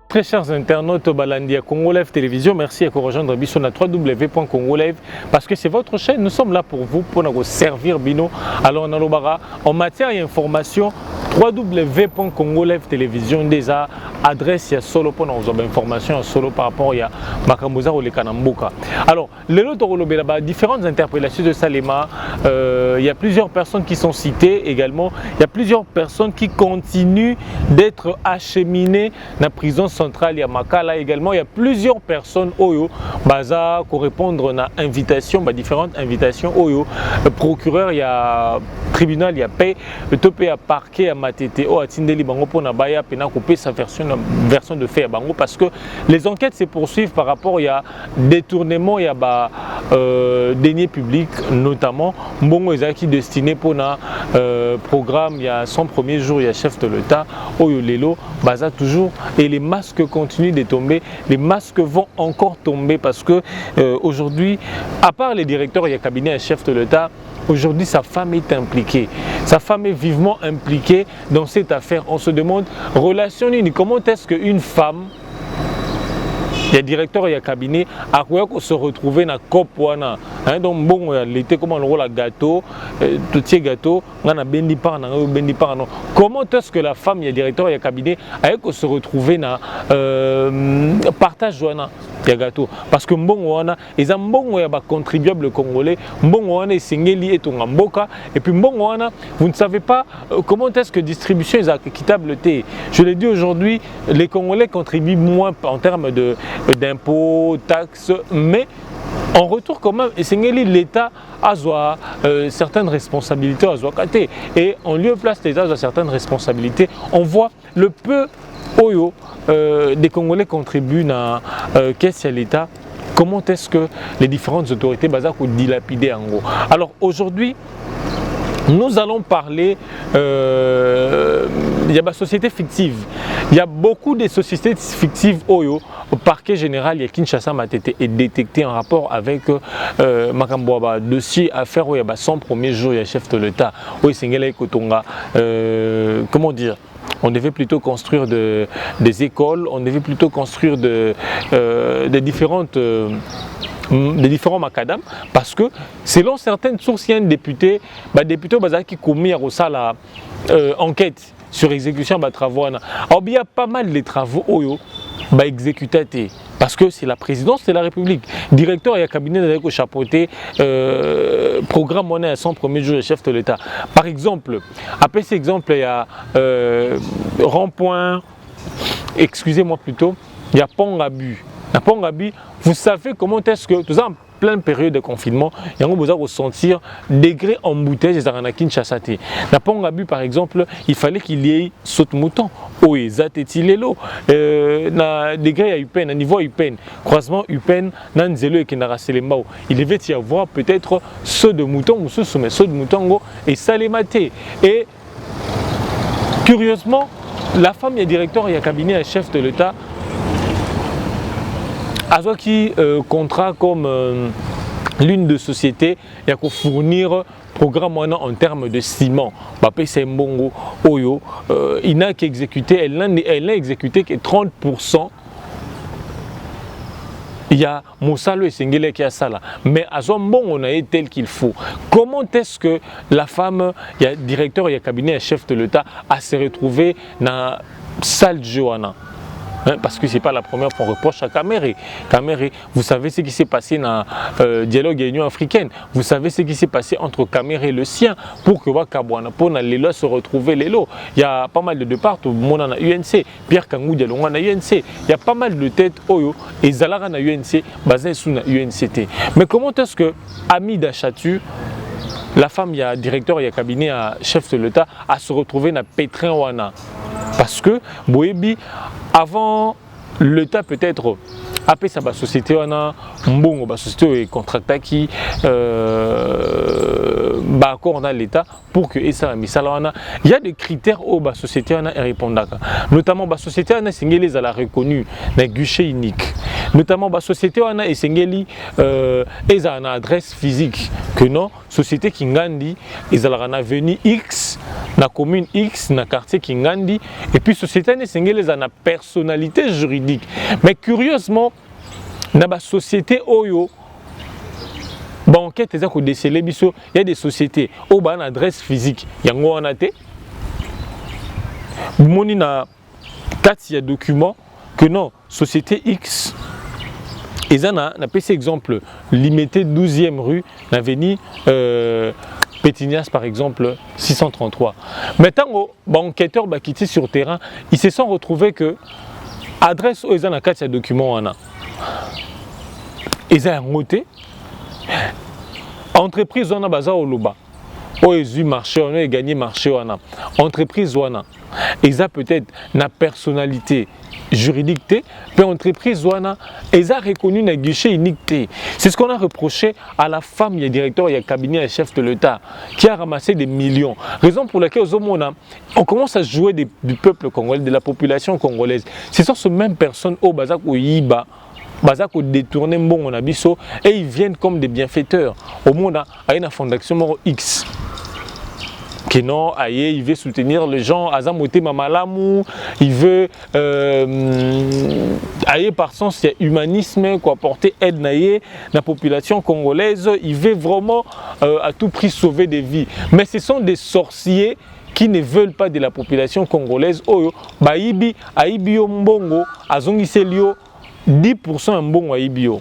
Très chers internautes Balandia Congo Live Télévision, merci à vous rejoindre Bison à www.congolive parce que c'est votre chaîne. Nous sommes là pour vous servir Bino. Alors on a en matière d'information www.congolive Télévision déjà adresse ya solo pour nous avoir information solo par rapport à Makamboza ou les Kanamboka. Alors les autres différentes interprétations de Salema, il y a plusieurs personnes qui sont citées également. Il y a plusieurs personnes qui continuent d'être acheminées dans la prison centrale à Makala également. Il y a plusieurs personnes Oyo baza pour répondre à invitation, différentes invitations Oyo. Le procureur, il y a tribunal, il y a paix, le topé à parquet à Matete, au Atindeli Bango pour Nabaya, Pena couper sa version de fait à Bango parce que les enquêtes se poursuivent par rapport, il y a détournement, il y a deniers publics notamment. Mbongo Ezaki destiné pour un programme, il y a 100 premiers jours, il y a chef de l'État, Oyo Lelo, baza toujours, et les masques continuent de tomber, les masques vont encore tomber parce que aujourd'hui, à part les directeurs, il y a cabinet et chef de l'État. Aujourd'hui, sa femme est impliquée. Sa femme est vivement impliquée dans cette affaire. On se demande, relation unie, comment est-ce qu'une femme, il y a directeur, il y a cabinet, à quoi se retrouver dans le cop. Donc, bon, l'été, comment on roule gâteau, tout ce gâteau, on a bendi par comment est-ce que la femme, il y a directeur, il y a cabinet, à quoi se retrouver dans partage il y a gâteau parce que mbongo wana eza mbongo ya ba contribuable congolais, mbongo wana esengeli etonga mboka, et puis mbongo wana vous ne savez pas comment est-ce que distribution est équitable. Je l'ai dit aujourd'hui, les Congolais contribuent moins en termes d'impôts, taxes, mais en retour quand même esengeli l'État a certaines responsabilités à Zouakate, et en lieu place l'État a certaines responsabilités. On voit le peu Oyo, des Congolais contribuent à qu'est-ce l'État. Comment est-ce que les différentes autorités basées ont dilapidé en gros. Alors aujourd'hui, nous allons parler, il y a des sociétés fictives. Il y a beaucoup de sociétés fictives Oyo. Au parquet général, il y a Kinshasa Matete est détecté en rapport avec Makamboaba, dossier affaire où il y a 100 premiers jours, il y a chef de l'État. Oui, Sengele Kotonga. Comment dire? On devait plutôt construire des écoles, on devait plutôt construire des différents macadam, parce que selon certaines sources, il y a un député qui a commis à enquête sur exécution de travaux. Alors il y a pas mal de travaux exécutés. Parce que c'est la présidence de la République. Directeur et le cabinet de chapeauté programme monnaie à 100 premiers jours de chef de l'État. Par exemple, après cet exemple, il y a rond-point, excusez-moi plutôt, il y a Pont-Gabu. À Pont-Gabu, vous savez comment est-ce que, tout ça en pleine période de confinement, il y a besoin de ressentir degré embouteillage des aranakin Kinshasa. À Pont-Gabu, par exemple, il fallait qu'il y ait saute mouton. Oui, Zatetilelo, na degré à Upen, à niveau Upen, croisement Upen, Nanzelo et Kenaraselembao. Il devait y avoir peut-être saut de mouton ou saut de mouton et Salématé. Et curieusement, la femme, il y a directeur, il y a cabinet, il y a chef de l'État. Azoki contrat comme l'une de sociétés, il y a qu'à fournir programme en termes de ciment. C'est Mbongo Oyo, il n'a qu'exécuté, elle n'a exécuté que 30%. Il y a Moussalo et Sengele qui a ça là. Mais à son bon, on a été tel qu'il faut. Comment est-ce que la femme, il y a directeur, il y a cabinet, il y a chef de l'État, a se retrouvé dans la salle de Johanna? Parce que ce n'est pas la première fois qu'on reproche à Kamere. Kamere, vous savez ce qui s'est passé dans le dialogue de l'Union africaine. Vous savez ce qui s'est passé entre Kamere et le sien pour que Wakabouana, pour les lois se retrouver les lots. Il y a pas mal de départs, tout le monde en a UNC. Pierre Kangou Dialonga na UNC. Il y a pas mal de têtes Oyo et Zalara na UNC, basé sur la UNCT. Mais comment est-ce que Amida Chatu, la femme, il y a directeur, il y a cabinet, il y a chef de l'État, à se retrouver dans Pétrin Wana? Parce que Boebi, avant l'État peut-être, après ça, la société, on a une société contractée qui accord dans l'État pour que ça il y a des critères où la société répond. Notamment la société a reconnu un guichet unique. Notamment la société a une adresse physique que non société qui ngandi ils ont avenue X na commune X na quartier qui ngandi et puis société a une personnalité juridique. Mais curieusement na ba société oyo banquette eza ko déceler biso il y a des sociétés au ba na adresse physique yango wana te moni na kati ya document que non société X eza na PC exemple limité 12e rue l'avenue Pétignas par exemple 633. Maintenant enquêteurs ba quitté sur terrain, ils se sont retrouvés que adresse aux eza na kati ya document wana eza ngoté entreprise wana baza oloba oezu marché on a gagné marché wana entreprise wana eza peut-être na personnalité juridique té puis entreprise wana eza reconnu na guichet unique té. C'est ce qu'on a reproché à la femme du directeur et cabinet et chef de l'État qui a ramassé des millions. Raison pour laquelle on commence à jouer du peuple congolais, de la population congolaise. Ce sont ces mêmes personnes au bazak ou yiba bazak ou détourner mbongo na biso et ils viennent comme des bienfaiteurs. Au monde a une fondation X. Que non, il veut soutenir les gens, Azamote Mamalamu, il veut par sens il y a humanisme, quoi, apporter aide à la population congolaise, il veut vraiment à tout prix sauver des vies. Mais ce sont des sorciers qui ne veulent pas de la population congolaise. Oyo, Baïbi, Aibio Mbongo, Azongiselio, 10% Mbongo Aibio.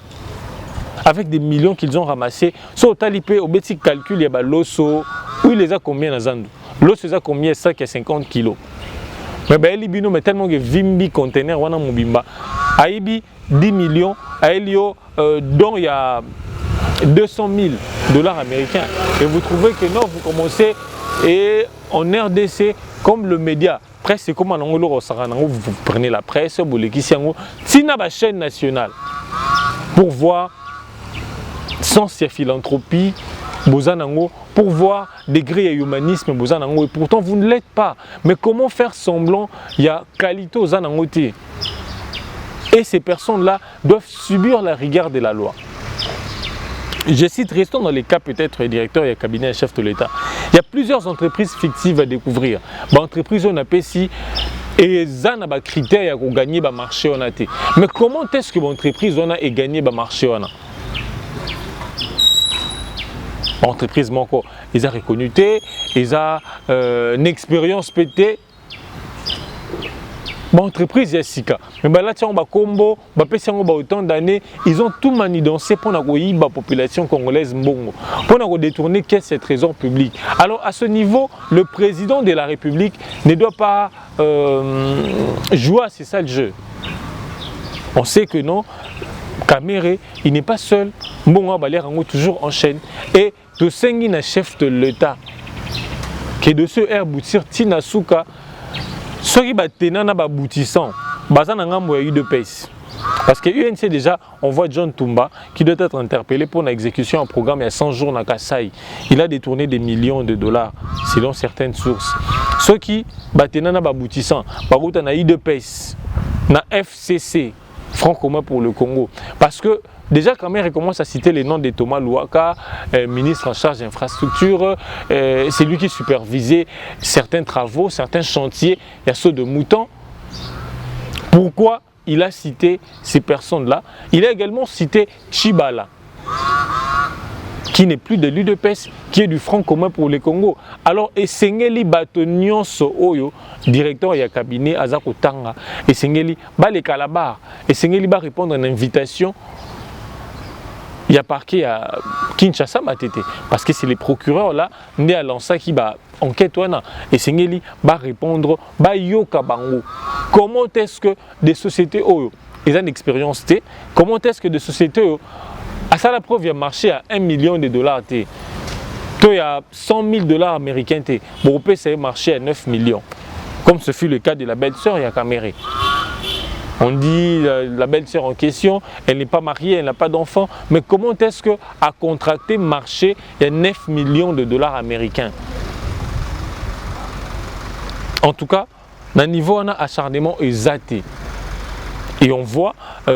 Avec des millions qu'ils ont ramassés, so talipé au petit calcul, il y a l'osso, où il les a combien dans Zandu? L'osso a combien? Ça qui est 50 kilos. Mais ben Libino mais tellement que Vimbi container wana mobimba. Aibi 10 millions, Aelio dont il y a 200 000 dollars américains. Et vous trouvez que non, vous commencez et en RDC comme le média. Presse c'est comme en Angolo vous prenez la presse, vous l'équissez en haut. Tina ba chaîne nationale pour voir sans ces philanthropie, pour voir degré de humanisme, et pourtant vous ne l'êtes pas. Mais comment faire semblant, il y a qualité aux anangotés. Et ces personnes-là doivent subir la rigueur de la loi. Je cite, restons dans les cas peut-être directeur et cabinet et chef de l'État. Il y a plusieurs entreprises fictives à découvrir. L'entreprise on appelle si et ça n'a pas critères pour gagner le marché on a été. Mais comment est-ce que l'entreprise on a gagné le marché on a? Entreprise manco, ils ont reconnu, ils ont une expérience pété. Entreprise Yassika. Mais là, tiens, on va combo, autant d'années, ils ont tout manidancé pour la population congolaise mbongo, pour détourner qu'est-ce que ce trésor public. Alors à ce niveau, le président de la République ne doit pas jouer à ces sales jeux. On sait que non, Kamere, il n'est pas seul. Mbongo Balérango toujours en chaîne. Et de Sengina chef de l'État, qui est de ce air boutir Tina Souka. Ceux qui sont aboutissants, parce que l'UNC déjà, on voit John Tumba qui doit être interpellé pour l'exécution en programme il y a 100 jours à Kassai. Il a détourné des millions de dollars selon certaines sources. Ceux qui sont aboutissants, par contre, on a IDPS, na FCC, Front commun pour le Congo. Parce que déjà, quand même, il commence à citer les noms de Thomas Louaka, ministre en charge d'infrastructure, c'est lui qui supervisait certains travaux, certains chantiers, il y a ceux de Mouton. Pourquoi il a cité ces personnes-là? Il a également cité Chibala, qui n'est plus de l'UDPS, qui est du Front commun pour le Congo. Alors, Sengeli Batonion Oyo, directeur et cabinet Azako Tanga, et Sengeli Bale Kalabar, et Sengeli va répondre à une invitation. Il y a parquet à Kinshasa Matete, parce que c'est les procureurs là, nés à l'ANSA qui va enquête et Sengeli va répondre, va yoka bango. Comment est-ce que des sociétés Oyo, ils ont une expérience T, comment est-ce que des sociétés Oyo, à ça la preuve, il y a marché à 1 million de dollars T, il y a 100 000 dollars américains T, bon, ça a marché à 9 millions, comme ce fut le cas de la belle-sœur Yakamere. On dit la belle-sœur en question, elle n'est pas mariée, elle n'a pas d'enfant. Mais comment est-ce qu'à contracter marché, il y a 9 millions de dollars américains? En tout cas, dans le niveau, on a acharnement exaté. Et on voit, on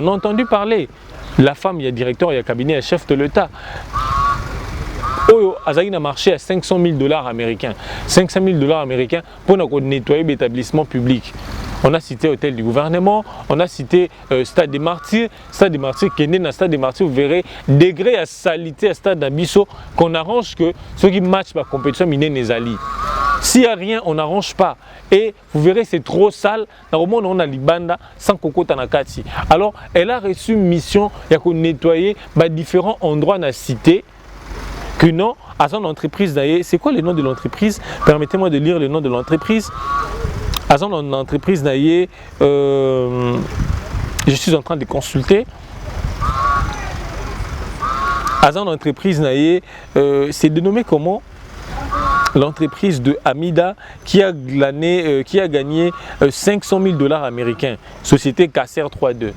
a entendu parler, la femme, il y a directeur, il y a cabinet, il y a chef de l'État. Azali a marché à 500 000 dollars américains. 500 000 dollars américains pour nettoyer l'établissement public. On a cité hôtel du gouvernement, on a cité Stade des Martyrs. Stade des Martyrs, qui est né dans Stade des Martyrs, vous verrez, degré à salité à Stade d'Abisso, qu'on arrange que ceux qui matchent la compétition, miné Nezali. S'il n'y a rien, on n'arrange pas. Et vous verrez, c'est trop sale. Dans le monde, on a Libanda sans Coco Tanakati. Alors, elle a reçu une mission, il y a qu'on nettoyer différents endroits dans la cité. Que non, à son entreprise d'ailleurs, c'est quoi le nom de l'entreprise? Permettez-moi de lire le nom de l'entreprise. À son entreprise d'ailleurs, je suis en train de consulter. À son entreprise d'ailleurs, c'est dénommé comment? L'entreprise de Amida qui a gagné 500 000 dollars américains, société Kasser 3-2.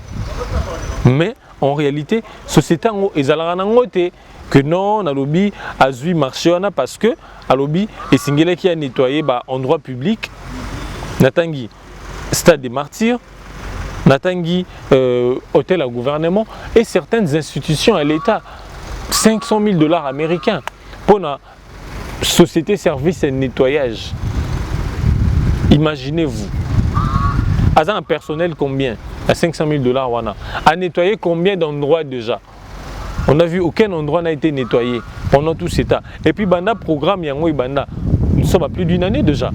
Mais en réalité, société est que non, na lobby a eu marché parce que à lobby et singele qui a nettoyé endroit public, natangi Stade des Martyrs, natangi hôtel à gouvernement et certaines institutions à l'État. 500 000 dollars américains pour la société service et nettoyage. Imaginez-vous. À un personnel combien? À 500 000 dollars wana. À nettoyer combien d'endroits déjà? On a vu aucun endroit n'a été nettoyé pendant tout cet temps. Et puis, banda programme yango banda. Nous sommes à plus d'une année déjà.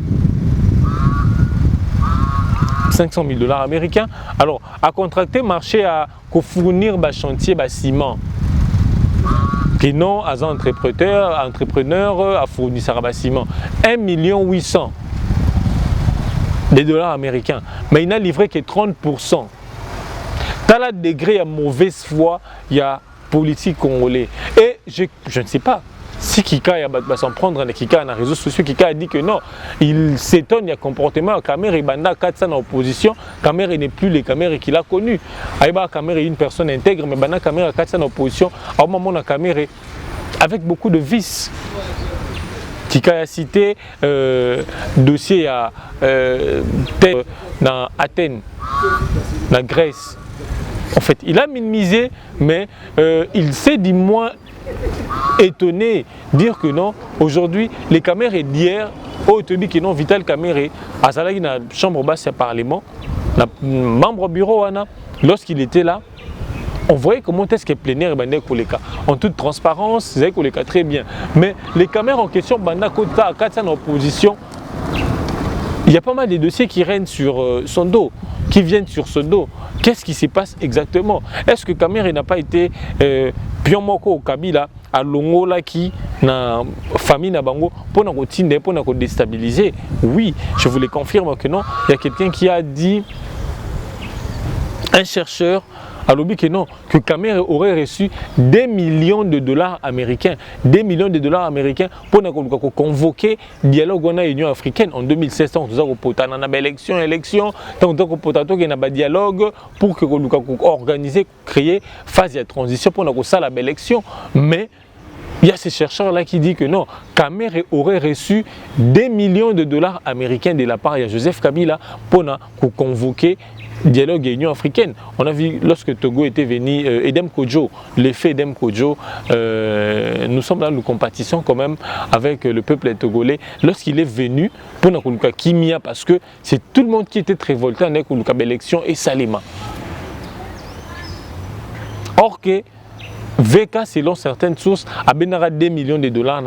500 000 dollars américains. Alors, à contracter marché à fournir chantier ciment. Et non, à un entrepreneur à fournir ça ciment. 1 800 000 de dollars américains. Mais il n'a livré que 30%. Dans le degré de mauvaise foi, il y a politique congolais. Et je ne sais pas si Kika va s'en prendre Kika dans les réseaux sociaux. Kika a dit que non, il s'étonne, il y a comportement. Kamere Banda 400 en opposition. Kamere n'est plus les Kamere qu'il a connus. Aïba Kamere est une personne intègre, mais Banda Kamere 400 en opposition. À un moment, on a Kamere avec beaucoup de vices. Kika a cité dossier à dans Athènes, dans Grèce. En fait, il a minimisé, mais il s'est dit moins étonné, dire que non, aujourd'hui, les caméras d'hier, au Tobi qui non, Vital Kamere, à Zalagi, dans la chambre basse, il y a parlement, membre bureau, lorsqu'il était là, on voyait comment est-ce que plénière bandé Koleka. En toute transparence, c'est Koleka très bien. Mais les caméras en question, Banda Kota, à 400 en opposition, il y a pas mal de dossiers qui règnent sur son dos, qui viennent sur ce dos. Qu'est-ce qui se passe exactement? Est-ce que Kamere n'a pas été Piomoko au Kabila, à Longola qui na famille na bango pour nous déstabiliser? Oui, je vous le confirme que non. Il y a quelqu'un qui a dit, un chercheur, à l'objet que non, que Kamere aurait reçu des millions de dollars américains, des millions de dollars américains pour convoquer le dialogue en Union africaine en 2016. Nous avons élection, tant que nous dialogue pour que nous organiser, créer phase de transition pour nous faire la élection. Mais il y a ces chercheurs-là qui disent que non, Kamere aurait reçu des millions de dollars américains de la part de Joseph Kabila pour convoquer dialogue Union africaine. On a vu lorsque Togo était venu, Edem Kodjo, l'effet Edem Kodjo, nous sommes là, nous compatissons quand même avec le peuple togolais. Lorsqu'il est venu pour Nakuluka Kimia, parce que c'est tout le monde qui était très révolté en Nakuluka élection et Salima. Or que VK, selon certaines sources, a bénara 2 millions de dollars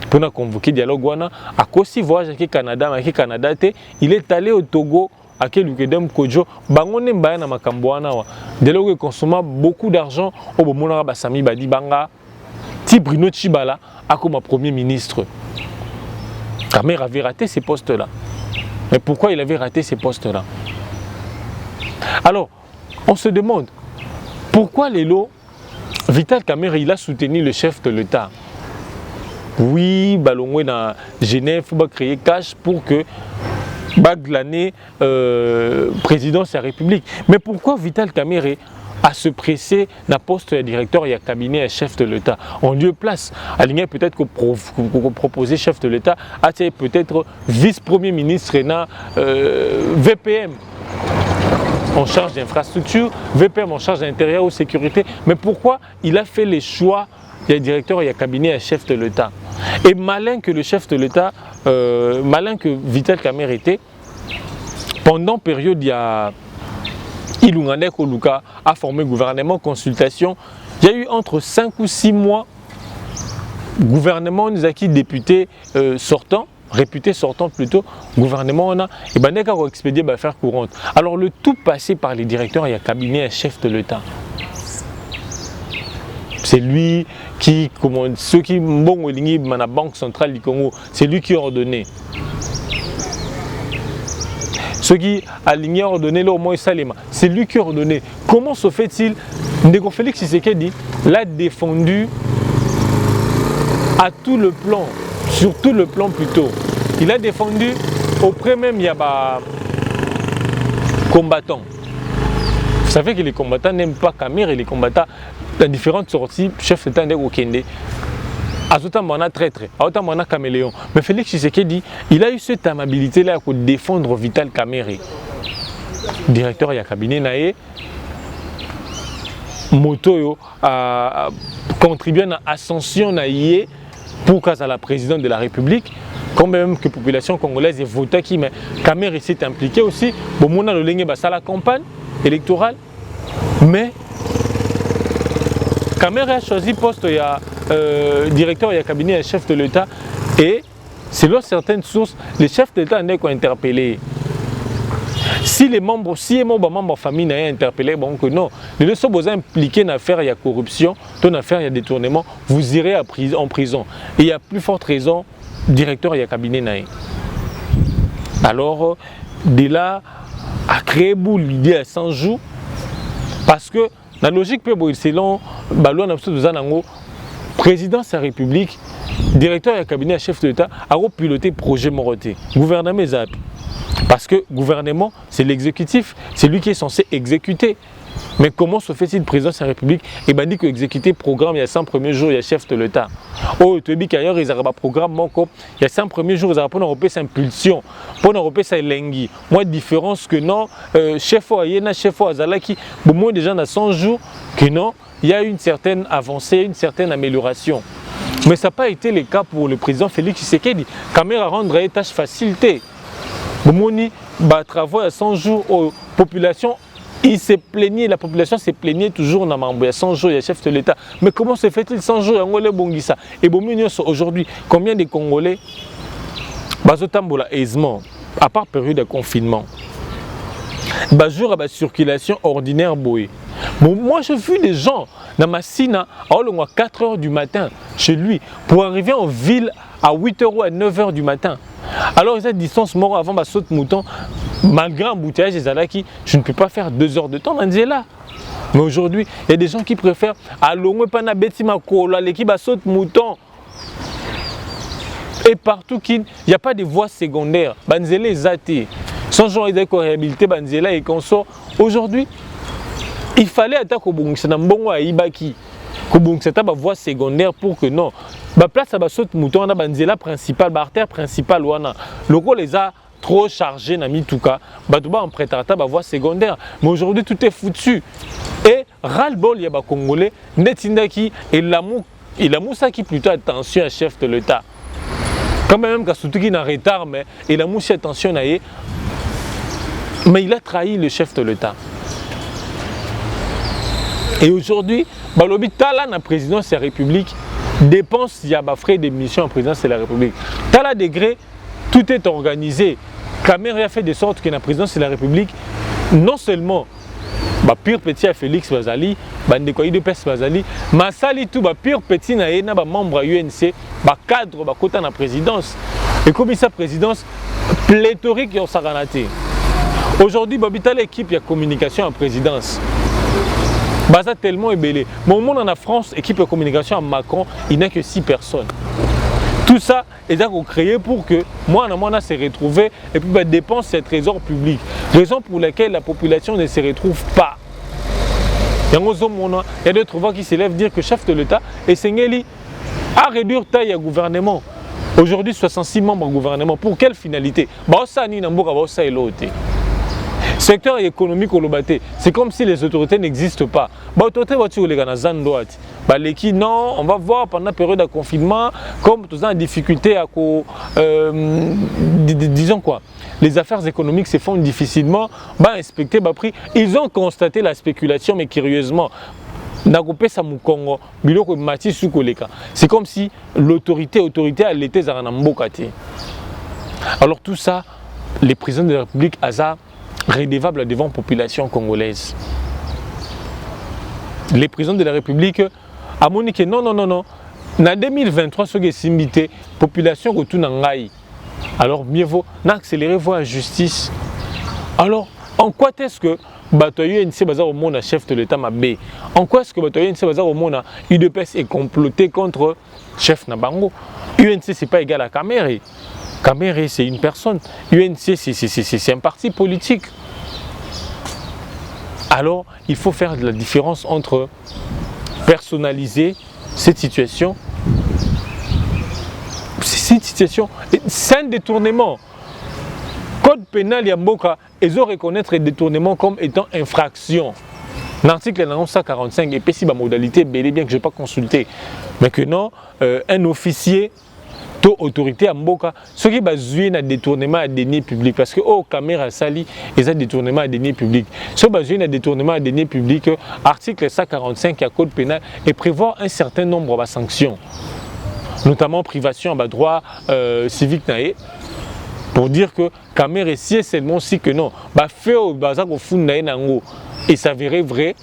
pour convoquer dialogue wana. À Kossi voyage avec Canada, il est allé au Togo. À quel Edem Kodjo, Bangoné Mbaya na Makamboana, dès lors qu'il consomme beaucoup d'argent, au Bomona Basami Badi Banga, Ti Bruno Chibala, a comme premier ministre. Kamere avait raté ces postes-là. Mais pourquoi il avait raté ces postes-là? Alors, on se demande, pourquoi Lelo, Vital Kamere, il a soutenu le chef de l'État? Oui, Balongwe dans Genève, il faut créer cash pour que bague l'année présidence de la République. Mais pourquoi Vital Kamerhe à se presser na poste de directeur et cabinet et chef de l'État en lieu place aligné peut-être qu'on proposer chef de l'État à peut-être vice-premier ministre na VPM en charge d'infrastructure, VPM en charge d'intérieur ou sécurité. Mais pourquoi il a fait les choix du directeur et cabinet et chef de l'État? Et malin que le chef de l'État, malin que Vital Kamerhe était, pendant période il y a Ilungane Koluka a formé gouvernement consultation. Il y a eu entre 5 ou 6 mois gouvernement nous a qui député sortant, réputé sortant plutôt, gouvernement on a et ben neka expédier affaire courante. Alors le tout passé par les directeurs et cabinet et chef de l'État. C'est lui qui commande ceux qui bon la banque centrale du Congo, c'est lui qui a ordonné. Ceux qui alignaient ordonné là au moins Salema, c'est lui qui a ordonné. Comment se fait-il? Ndeko Félix Tshisekedi l'a défendu à tout le plan, sur tout le plan plutôt. Il a défendu auprès même il y a combattants. Vous savez que les combattants n'aiment pas Kamerhe et les combattants dans différentes sorties, chef d'État Ndeko Kende. Azota Mwana traître, Azota Mwana caméléon. Mais Félix Tshisekedi, il a eu cette amabilité-là pour défendre Vital Kamerhe. Directeur du cabinet Naé, Moto a contribué à l'ascension Naé pour qu'à la présidente de la République, quand même que la population congolaise ait voté qui, mais Kamerhe s'est impliqué aussi. Bon, on a le ligne à la campagne électorale, mais Kamerhe a choisi poste il y a directeur et cabinet et chef de l'État et selon certaines sources, les chefs d'État ont interpellé. Si les membres de famille n'ont interpellé, bon que non, les sont impliqués dans l'affaire, il y a corruption, dans l'affaire, il y a détournement, vous irez en prison. Et il y a plus forte raison, directeur et cabinet naé. Alors, de là, à créer l'idée à 100 jours, parce que la logique, selon le président de la République, directeur et cabinet et chef de l'État, a piloté projet Moroté. Gouvernement Zap. Parce que le gouvernement, c'est l'exécutif, c'est lui qui est censé exécuter. Mais comment se fait-il président de la République et dit que exécuter programme il y a 100 premiers jours, il y a chef de l'État. Oh, tu as dit qu'ailleurs, ils ont un programme, il y a 100 premiers jours, ils ont pour Europe sa impulsion, pour Europe sa lengui. Moi, différence que non, chef Oyena, chef Azalaki, au moins déjà dans 100 jours, que non, il y a une certaine avancée, une certaine amélioration. Mais ça n'a pas été le cas pour le président Félix Tshisekedi. Kamerhe a rendu les tâches facilitées. Au moins, travaux à 100 jours aux populations. Il s'est plaigné, la population s'est plaignée toujours dans Mambo. Il y a 100 jours, il y a chef de l'État. Mais comment se fait-il 100 jours Angolais Bongissa? Et aujourd'hui, combien de Congolais bazotambola aisément, à part période de confinement, jour à la circulation ordinaire boé. Bon, moi, j'ai vu des gens dans ma sina à 4 h du matin chez lui pour arriver en ville à 8 h ou à 9 h du matin. Alors, cette distance mort avant ma saute mouton, malgré l'embouteillage des Alaki, je ne peux pas faire 2 heures de temps dans là. Mais aujourd'hui, il y a des gens qui préfèrent à l'ongwe pana betima kola l'équipe à saute mouton. Et partout, il n'y a pas de voies secondaires. Banzele zati. Sans gens ils ont réhabilité Banzela et qu'on sort. Aujourd'hui, il fallait attaquer au Bongisa dans Mbongo à Ibaki. Au Bongisa ta voie secondaire pour que non. Ba place à saute mouton on a Banzela principal, artère principale wana. Le rôle les a trop chargé na mituka. Batouba en prétarata ba voie secondaire. Mais aujourd'hui tout est foutu. Et ras-le-bol il y a ba Congolais netindaki et l'amour ça qui plutôt attention à chef de l'État. Quand même quand surtout qui n'a retard mais il a moussé attention à y. Mais il a trahi le chef de l'État. Et aujourd'hui, l'hôpital la présidence de la République dépense il y a des frais d'émission en présidence de la République. À la degré, tout est organisé. Kamerhe a fait de sorte que la présidence de la République, non seulement pire petit à Félix Bazali, Bandekoï de Pes Bazali, mais sali tout pire petit na membre à UNC, cadre côté la présidence. Et comme ça présidence pléthorique en Saranaté. Aujourd'hui, l'équipe il y a communication en présidence. Ça tellement ébélé. Mais au monde en France, équipe de communication à Macron, il n'y a que 6 personnes. Tout ça est créé pour que moi se retrouve et puis dépense ces trésors publics. Raison pour laquelle la population ne se retrouve pas. Il y a d'autres voix qui s'élèvent dire que le chef de l'État est Sengeli à réduire taille au gouvernement. Aujourd'hui, 66 membres au gouvernement. Pour quelle finalité? Secteur économique au Lobaté, c'est comme si les autorités n'existent pas. Non, on va voir pendant la période de confinement, comme tous en difficulté à disons quoi, les affaires économiques se font difficilement, inspecter prix. Ils ont constaté la spéculation, mais curieusement, c'est comme si l'autorité à l'été alors tout ça, les présidents de la République Aza redevable devant la population congolaise. Les présidents de la République a moniqué non. En 2023, ce qui est simité, population retourne en Haï. Alors mieux vaut accélérer voir la justice. Alors, en quoi est-ce que Batoyo NC Bazar au monde chef de l'État Mabé? En quoi est-ce que Batoyo NC Bazar au monde UDPS est comploté contre chef Nabango? UNC c'est pas égal à Kamere. Kamere c'est une personne. UNC c'est un parti politique. Alors, il faut faire de la différence entre personnaliser cette situation. C'est un détournement. Code pénal Yamboka, ils ont reconnaître les détournements comme étant infraction. L'article 145 et si ma modalité, bel bien que je n'ai pas consulté, mais que non, un officier to autorité à Mboka, ce qui est basé sur détournement à deniers publics, parce que oh caméra sali et ça détournement à deniers publics. Ce qui est basé sur détournement à deniers publics, article 145 à code pénal et prévoit un certain nombre de sanctions, notamment privation à droit civique naé, pour dire que caméra si seulement si que non, fait au bazar au fond naé nango et s'avérer vrai,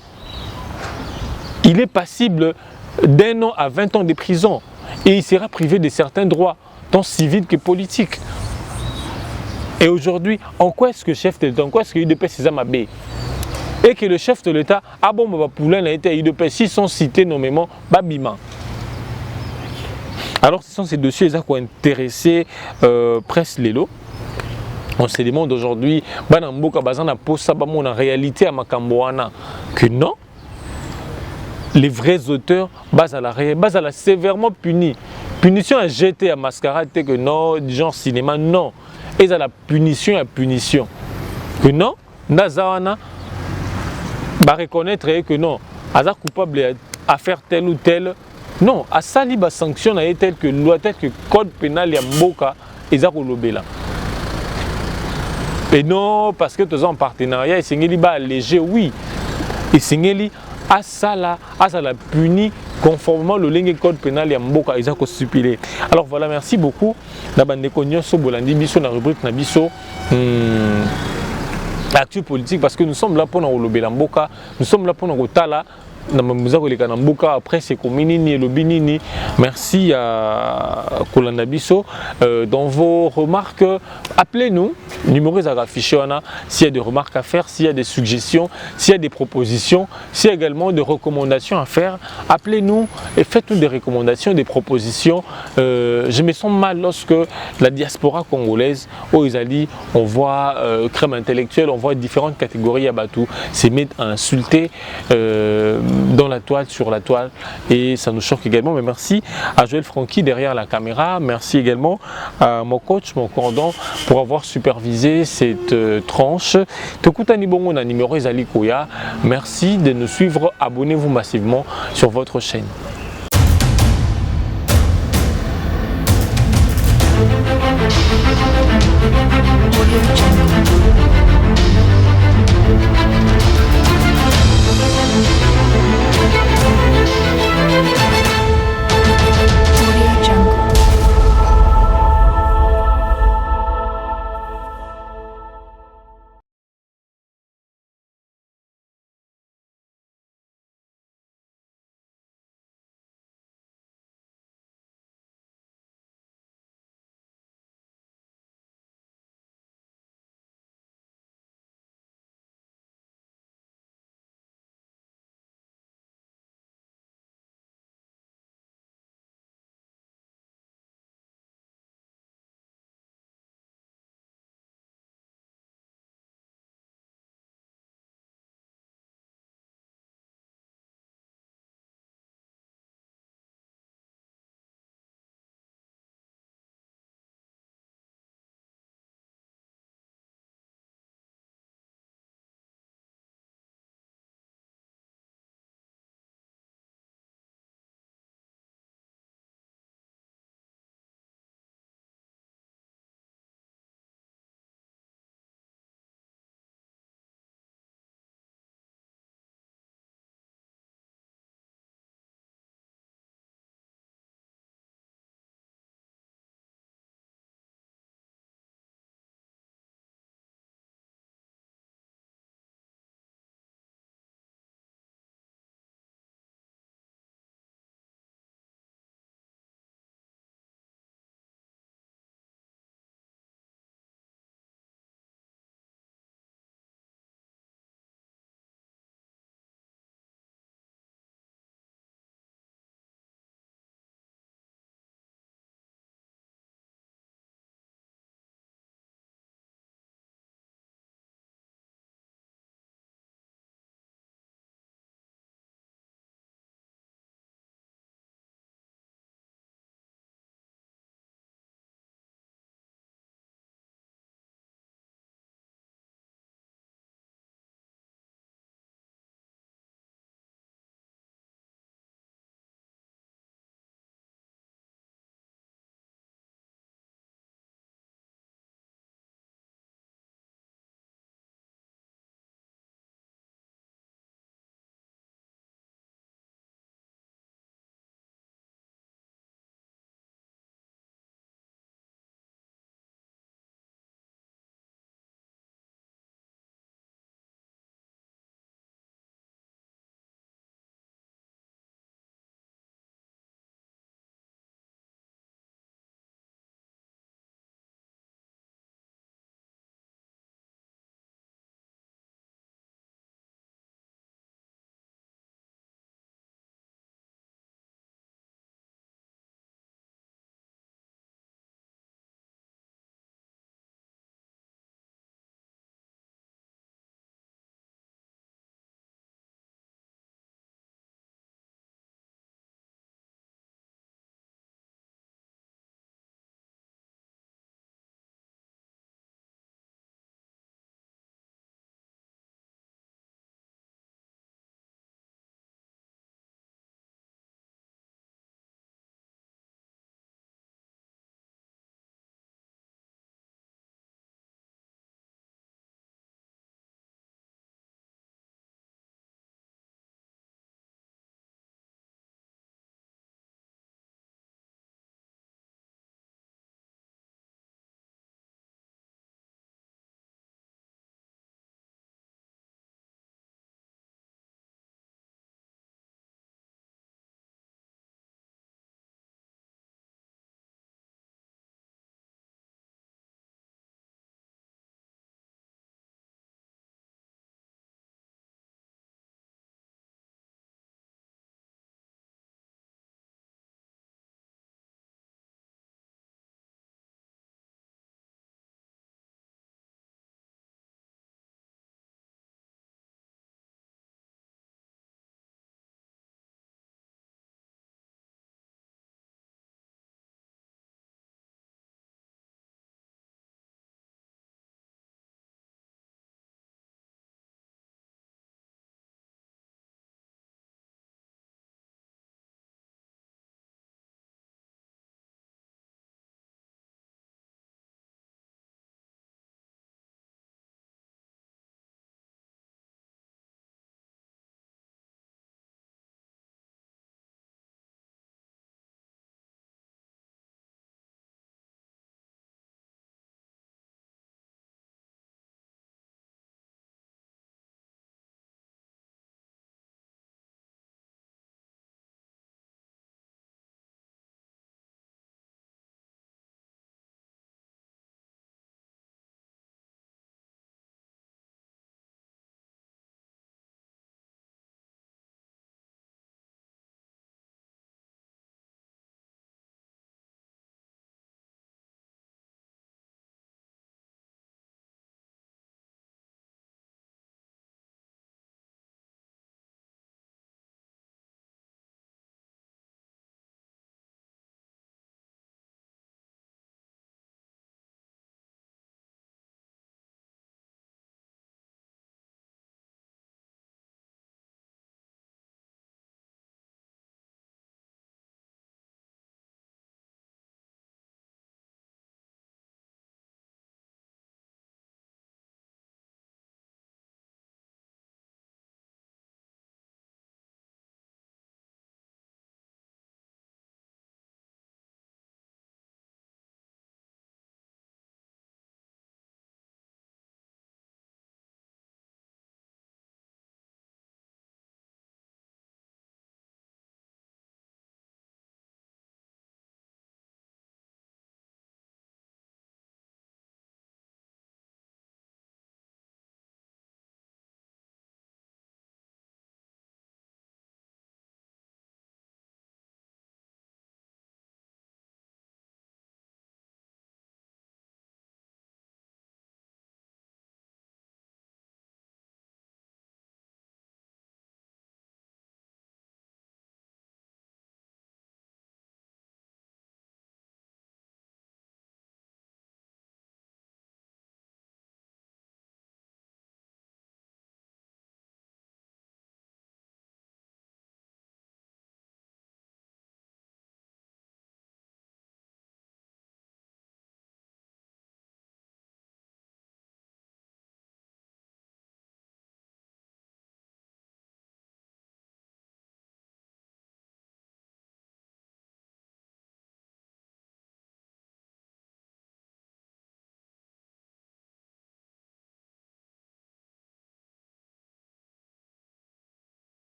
il est passible d'1 an à 20 ans de prison. Et il sera privé de certains droits, tant civils que politiques. Et aujourd'hui, en quoi est-ce que le chef de l'État, en quoi est-ce que l'UDPS c'est Zamabé? Et que le chef de l'État, Poulain a été à l'UDPS, s'ils sont cités nommément, Babima. Alors ce sont ces dossiers qui ont intéressé Presse Lelo. On se demande aujourd'hui, en réalité à Makamboana, que non. Les vrais auteurs, Bazala sévèrement punis. Punition à jeter à mascarade, que non, genre cinéma, non. Et à la punition à punition. Que non, Nazawana va reconnaître que non, Aza coupable à faire tel ou tel. Non, à sali ba sanction a tel que loi, tel que code pénal ya Mboka et Zakolobela. Et non, parce que tous en partenariat, et Singeli ba léger, oui. Et Singeli à ça la puni conformément au code pénal et Mboka ils ont stipulé. Alors voilà, merci beaucoup. La bande cognon so bolandi biso na rubrique na biso l'actu politique, parce que nous sommes là pour nous lobela Mboka, nous sommes là pour nous tala après c'est Kominini le Binini. Merci à Kolanda Bisso. Dans vos remarques, appelez-nous, numéro est affiché s'il y a des remarques à faire, s'il y a des suggestions, s'il y a des propositions, s'il y a également des recommandations à faire, appelez-nous et faites-nous des recommandations, des propositions. Je me sens mal lorsque la diaspora congolaise, on voit crème intellectuelle, on voit différentes catégories à Batou, c'est mettre à insulter dans la toile, sur la toile, et ça nous choque également. Mais merci à Joël Francky derrière la caméra, merci également à mon coach, mon cordon, pour avoir supervisé cette tranche. Tokutani Bongo na numéro Ezali Koya. Merci de nous suivre, abonnez-vous massivement sur votre chaîne. Audio